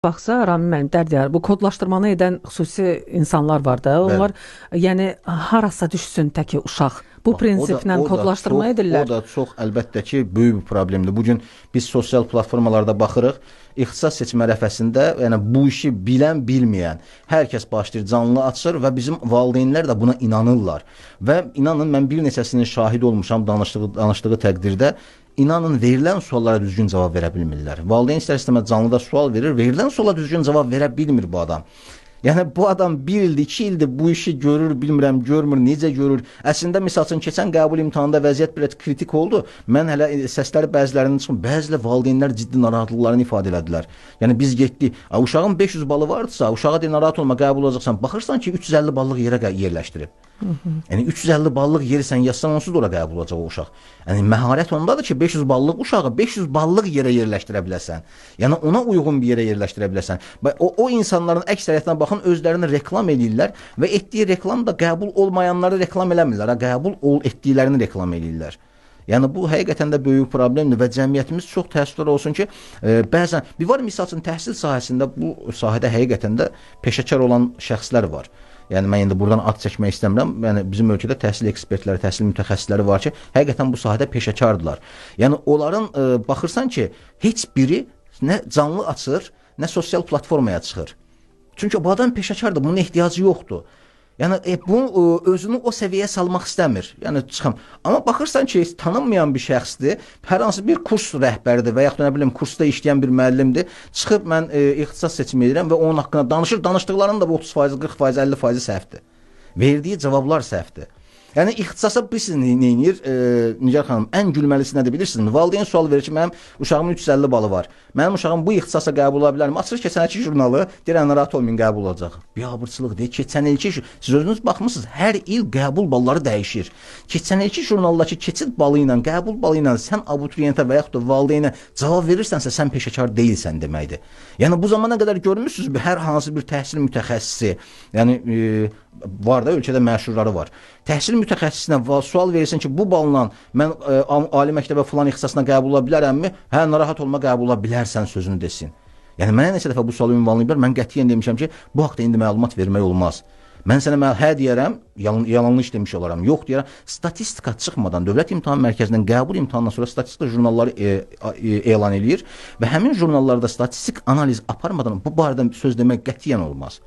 Baxsa, Rami müəllim, dərd bu kodlaşdırmanı edən xüsusi insanlar var da, onlar yəni harasa düşsün təki uşaq. Bu prinsiplə kodlaşdırma edirlər. O da çox əlbəttə ki, böyük bir problemdir. Bugün biz sosial platformalarda baxırıq, ixtisas seçmə ərəfəsində, yəni bu işi bilən, bilməyən hər kəs başlayır canlı açır və bizim valideynlər də buna inanırlar. Və inanın, mən bir neçəsinin şahid olmuşam danışdığı təqdirdə, İnanın, verilən suallara düzgün cavab verə bilmirlər. Valideyn istər-istəməz canlıda sual verir, verilən suala düzgün cavab verə bilmir bu adam. Yəni bu adam 1 ildir, 2 ildir bu işi görür, bilmirəm, görmür, necə görür. Əslində, misal üçün, keçən qəbul imtahanında vəziyyət biraz kritik oldu. Mən hələ səsləri bəzilərinin çıxım, bəzilə valideynlər ciddi narahatlıqlarını ifadə elədilər. Yəni biz getdik, uşağın 500 balı vardısa, uşağa deyil, narahat olma, qəbul olacaqsan. Baxırsan ki, 350 ballıq yerə yerləşdirib. Yəni 350 ballıq yeri sən yazsan, onsuz da ora qəbul olacaq o uşaq. Yəni məharət ondadır ki, 500 ballıq uşağı 500 ballıq yerə yerləşdirə biləsən. Yəni ona uyğun bir yerə yerləşdirə biləsən. O insanların əksəriyyətinə baxın, özlərini reklam edirlər və etdiyi reklam da qəbul olmayanları reklam eləmirlər, qəbul etdiklərini reklam edirlər. Yəni bu həqiqətən də böyük problemdir və cəmiyyətimiz çox təəssüflər olsun ki, bəzən bir var, misal üçün, təhsil sahəsində bu sahədə həqiqətən də peşəkar olan şəxslər var. Yəni mən indi buradan ad çəkmək istəmirəm. Yəni bizim ölkədə təhsil ekspertləri, təhsil mütəxəssisləri var ki, həqiqətən bu sahədə peşəkardırlar. Yəni onların baxırsan ki, heç biri nə canlı açır, nə sosial platformaya çıxır. Çünki bu adam peşəkardır, bunun ehtiyacı yoxdur. Yəni bunu özünü o səviyyəyə salmaq istəmir. Yəni çıxım. Amma baxırsan ki, tanınmayan bir şəxsdir, hər hansı bir kurs rəhbəridir və yaxud da nə bilim kursda işləyən bir müəllimdir. Çıxıb mən ixtisas seçimi edirəm və onun haqqında danışır. Danışdıqlarının da 30%, 40%, 50% səhvdir. Verdiyi cavablar səhvdir. Yəni ixtisasa siz neyinir? Nigar xanım, ən gülməlisi nədir bilirsiniz? Valideyn sual verir ki, mənim uşağımın 350 balı var. Mənim uşağım bu ixtisasa qəbul ola bilərmi? Açır keçənəki jurnalı, deyir, narahat olmayın, qəbul olacaq. Biabırçılıq deyir, keçənəki, siz özünüz baxmısınız, hər il qəbul balları dəyişir. Keçənəki jurnaldakı keçid balı ilə, qəbul balı ilə sən abituriyentə və yaxud da valideynə cavab verirsənsə, sən peşəkar deyilsən deməkdir. Yəni bu zamana qədər görmüsünüz, hər hansı bir təhsil mütəxəssisi, yəni var da, ölkədə məşhurları var. Təhsil mütəxəssisinə sual verirsən ki, bu balla mən ali məktəbə falan ixtisasına qəbul ola bilərəmmi? Hə, narahat olma, qəbul ola bilərsən sözünü desin. Yəni mənə neçə dəfə bu sualı ünvanlayıblar, mən qətiyyən demişəm ki, bu haqda indi məlumat vermək olmaz. Mən sənə hə deyərəm, yalanlış demiş olaram, yox deyərəm. Statistika çıxmadan Dövlət İmtahan Mərkəzindən qəbul imtahanından sonra statistika jurnalları elan edir və həmin jurnallarda statistik analiz aparmadan bu barədə söz demək qətiyyən olmaz.